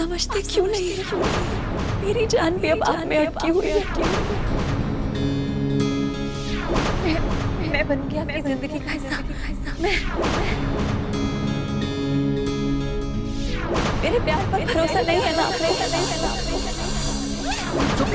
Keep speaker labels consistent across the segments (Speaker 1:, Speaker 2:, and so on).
Speaker 1: समझते क्यों नहीं है? मेरी जान भी अब आप में अटकी हुई है। मैं बनूंगी आपकी जिंदगी का हिस्सा। मेरे प्यार पर भरोसा नहीं है ना?
Speaker 2: चुप।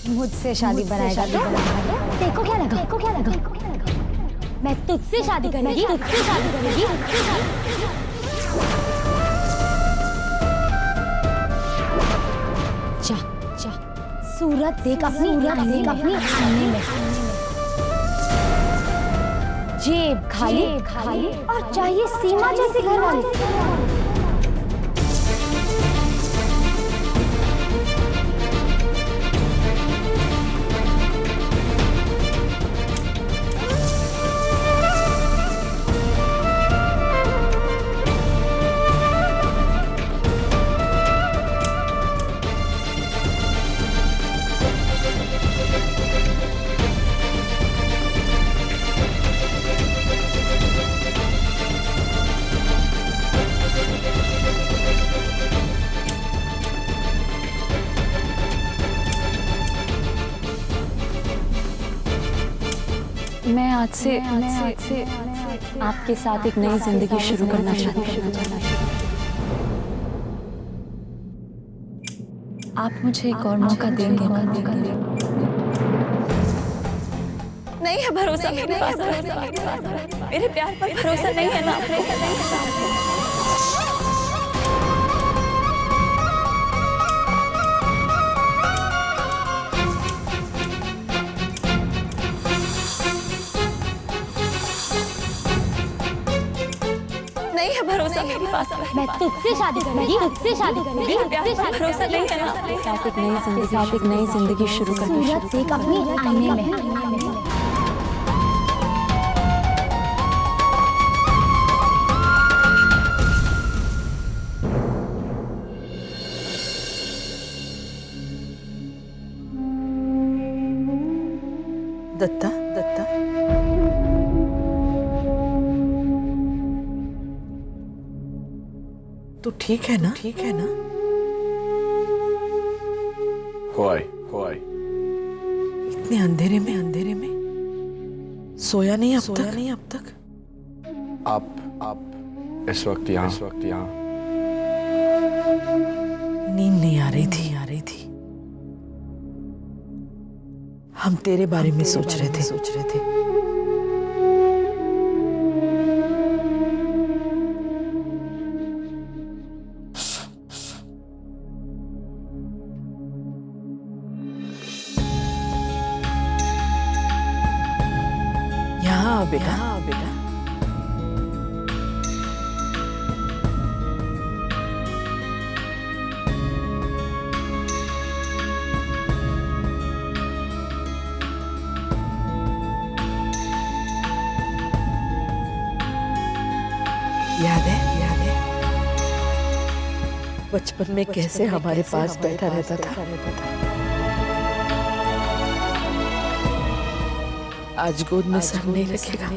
Speaker 3: मुझसे शादी बनाएगा तो देखो क्या लगा मैं तुझसे शादी करेगी जा सूरत देख अपनी आईने में। जेब खाली और चाहिए सीमा जैसी घरवाली।
Speaker 1: मैं आज से आपके साथ एक नई जिंदगी शुरू करना चाहती हूँ। आप मुझे एक और मौका देंगे ना? नहीं है भरोसा मेरे पास। मेरे प्यार पर भरोसा नहीं है ना? नहीं है भरोसा मेरे पास।
Speaker 3: मैं तुझसे शादी करेगी
Speaker 1: प्यार पर भरोसा नहीं है ना? साथ एक नई जिंदगी शुरू करना।
Speaker 3: सूरत देख अपनी आईने में।
Speaker 4: दत्ता तू ठीक है ना?
Speaker 2: खोई
Speaker 4: इतने अंधेरे में सोया नहीं अब तक?
Speaker 2: आप इस वक्त यहाँ
Speaker 4: नींद नहीं आ रही थी। हम तेरे बारे में सोच रहे थे। यहाँ आओ बेटा। बचपन में कैसे हमारे पास बैठा रहता था। आज गोद में सर नहीं रखेगा।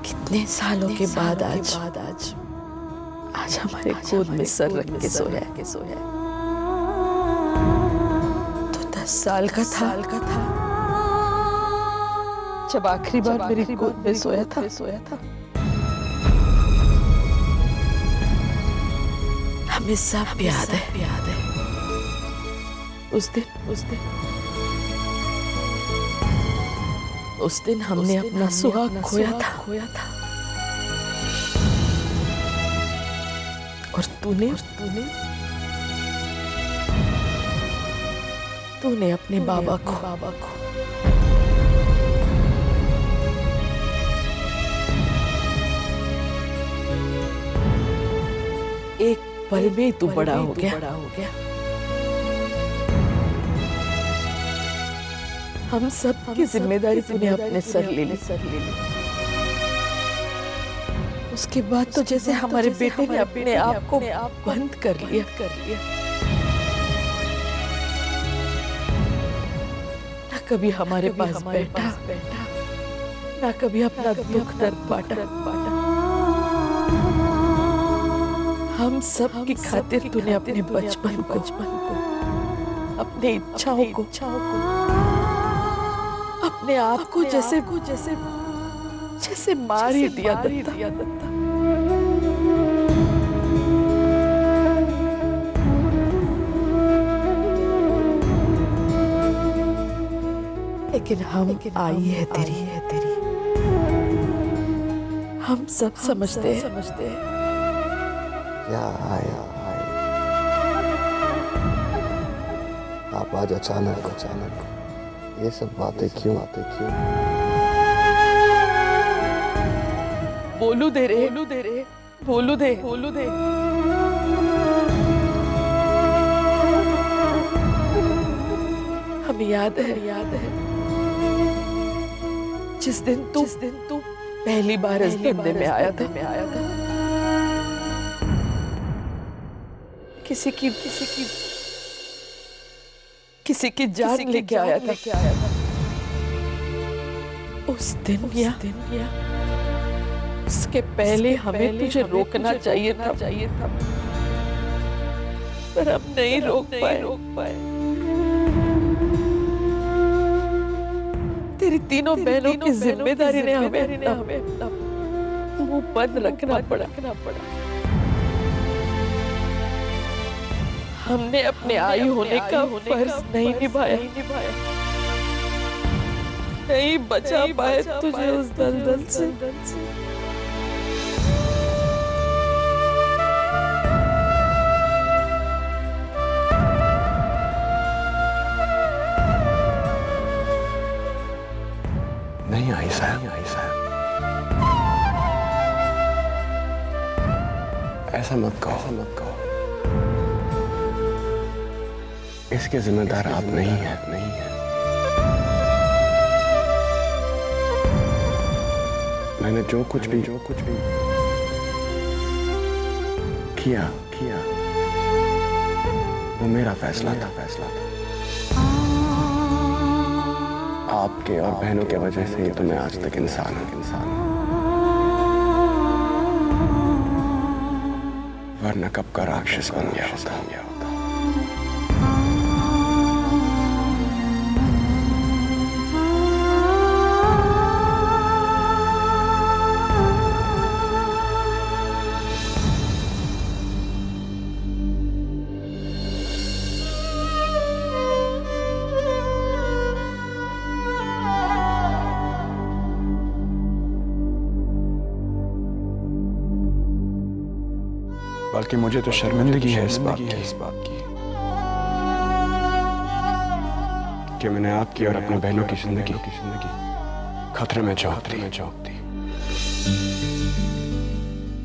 Speaker 4: कितने सालों के बाद आज हमारे गोद में सर रख के सोया। तो 10 साल का था जब आखिरी बार मेरी गोद में सोया था। हमें सब याद है। उस दिन हमने अपना सुहाग खोया था। और तूने अपने बाबा को एक पल में तू बड़ा हो गया। हम सब की जिम्मेदारी तूने अपने सर ले ली। उसके बाद तो जैसे हमारे बेटे ने अपने आप को बंद कर लिया। ना कभी हमारे पास बैठा, ना कभी अपना दुख दर्द बांटा। हम सब की खातिर तूने अपने बचपन को, अपने इच्छाओं को, अपने आप को जैसे मार ही दिया दत्ता। लेकिन हम आई है तेरी। हम सब समझते हैं।
Speaker 2: क्या आया आप आज अचानक ये सब बातें क्यों?
Speaker 4: बोलू दे रे। हमें याद है जिस दिन तू पहली बार इस बंदे में आया था। किसी की जान लेके आया था। उस दिन या उसके पहले हमें तुझे रोकना चाहिए था, पर हम नहीं रोक पाए। तेरी तीनों बहनों की जिम्मेदारी ने हमें अपना मुंह बंद रखना पड़ा। हमने अपने आई होने का फर्ज नहीं निभाया। नहीं बचा पाए तुझे उस दलदल से।
Speaker 2: नहीं आई साहब। ऐसा मत कहो। इसके जिम्मेदार आप नहीं है। मैंने जो कुछ भी किया वो मेरा फैसला था। आपके और बहनों के वजह से ही तो मैं आज तक इंसान हूं। वरना कब का राक्षस बन गया होता। बल्कि मुझे तो शर्मिंदगी है इस बात की कि मैंने आपकी और अपनी बहनों की जिंदगी खतरे में चौंकती।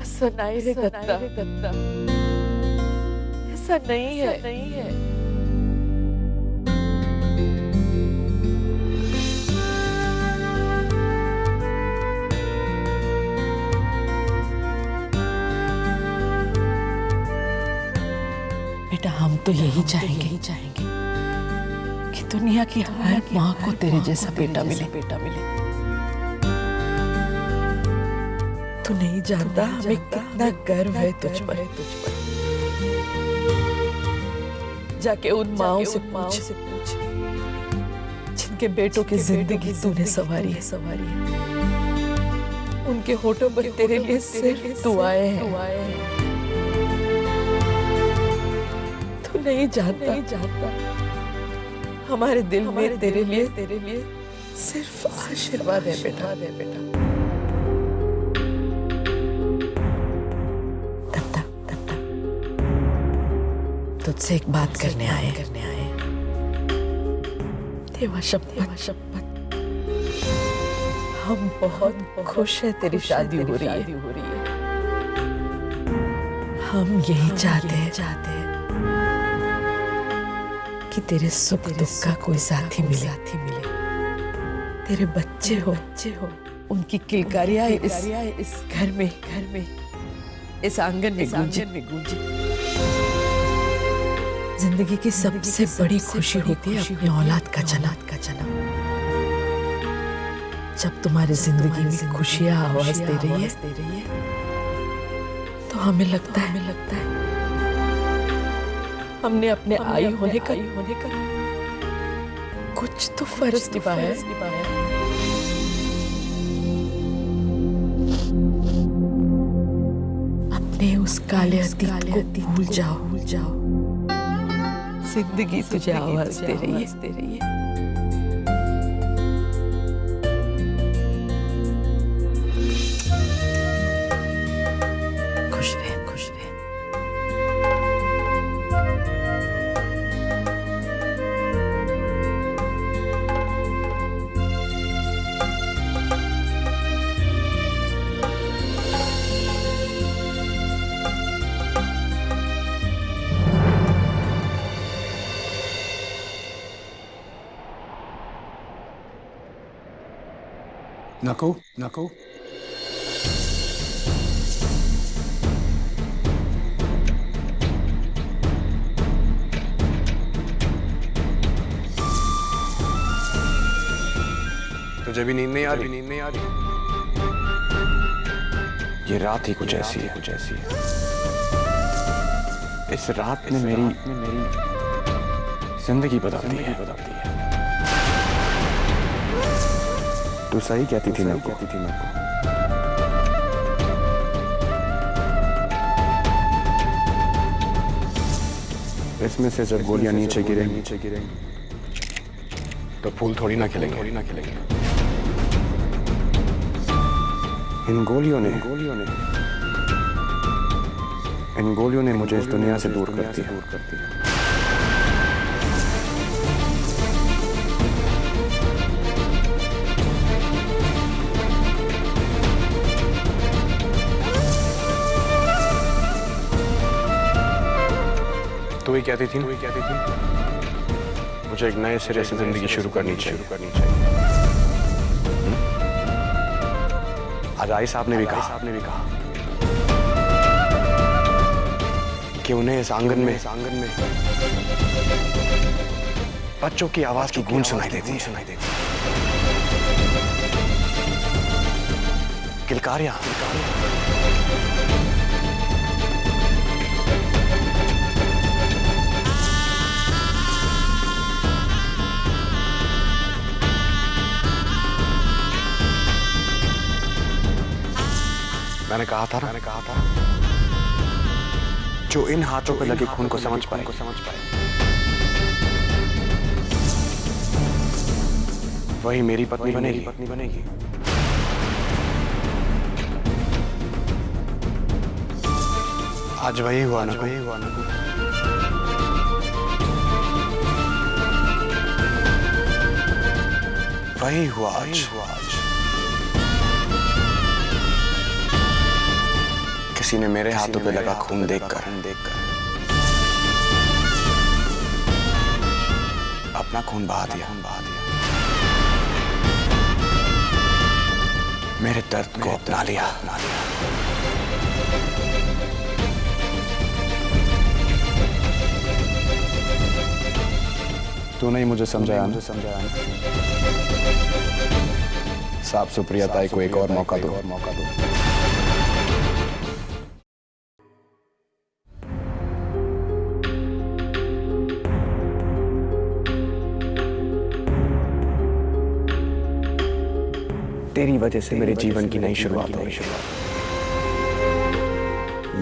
Speaker 4: ऐसा नहीं रे दत्ता, ऐसा नहीं है। बेटा हम तो यही चाहेंगे कि दुनिया की हर माँ को तेरे जैसा बेटा मिले। तू नहीं जानता हमें कितना गर्व है तुझ पर। जाके उन माँओं से पूछ जिनके बेटों की जिंदगी तूने सवारी है। उनके होठों पर तेरे लिए सिर्फ दुआएं हैं। तू नहीं जानता हमारे दिल में तेरे लिए सिर्फ आशीर्वाद है बेटा। तुझसे एक बात करने आए। देवा शपथ हम बहुत खुश है तेरी शादी हो रही है। हम यही चाहते हैं कि तेरे सुख दुख का कोई साथी मिले। तेरे बच्चे हो उनकी किलकारियां इस घर में इस आंगन में गूंजे। जिंदगी की सबसे बड़ी खुशी होती है अपनी औलाद का जन्म। जब तुम्हारी जिंदगी में खुशियां आवाज दे रही है तो हमें लगता है हमने अपने आई होने का कुछ तो फर्ज निभाया है। अपने उस काले अतीत को भूल जाओ। जिंदगी तुझे आवाज दे रही है। खुश रहे।
Speaker 2: नको तुझे भी नींद नहीं आ रही? ये रात ही कुछ ऐसी है। इस रात ने मेरी जिंदगी बदल दी है। तू सही कहती थी नको। इसमें से जब गोलियां नीचे गिरेंगी तो फूल थोड़ी ना खिलेंगे। इन गोलियों ने मुझे इस दुनिया से दूर कर दिया। तू ही कहती थी मुझे एक नए सिरे से जिंदगी शुरू करनी चाहिए। आज आई साहब ने भी कहा कि उन्हें इस आंगन में बच्चों की आवाज की गूंज सुनाई देती है। किलकारियां। मैंने कहा था जो इन हाथों पे लगे खून को समझ पाए वही मेरी पत्नी बनेगी। आज वही हुआ ना। वही हुआ आज। किसी ने मेरे हाथों पे लगा खून देखकर अपना खून बहा दिया। मेरे दर्द को अपना लिया। तूने ही मुझे समझाया। साफ सुप्रिया ताई को एक और मौका दो। तेरी वजह से मेरे जीवन की नई शुरुआत हो रही है।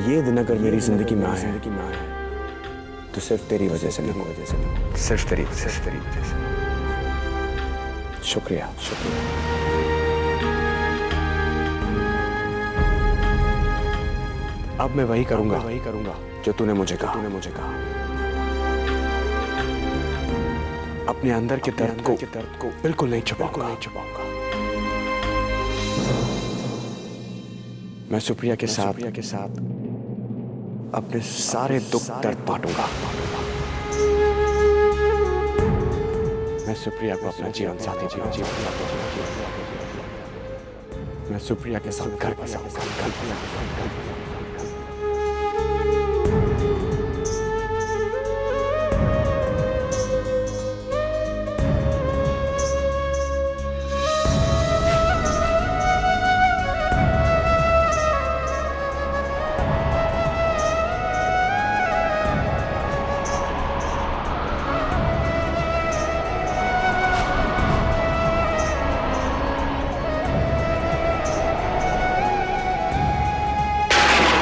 Speaker 2: ये दिन अगर मेरी जिंदगी में आए तो सिर्फ तेरी वजह से नहीं, सिर्फ तेरी वजह से। शुक्रिया। अब मैं वही करूंगा जो तूने मुझे कहा। अपने अंदर के दर्द को बिल्कुल नहीं छुपाऊंगा। मैं सुप्रिया के साथ अपने सारे दुख दर्द बांटूंगा। मैं सुप्रिया को अपना जीवन साथी बनाऊंगा। मैं सुप्रिया के साथ घर बसाऊंगा।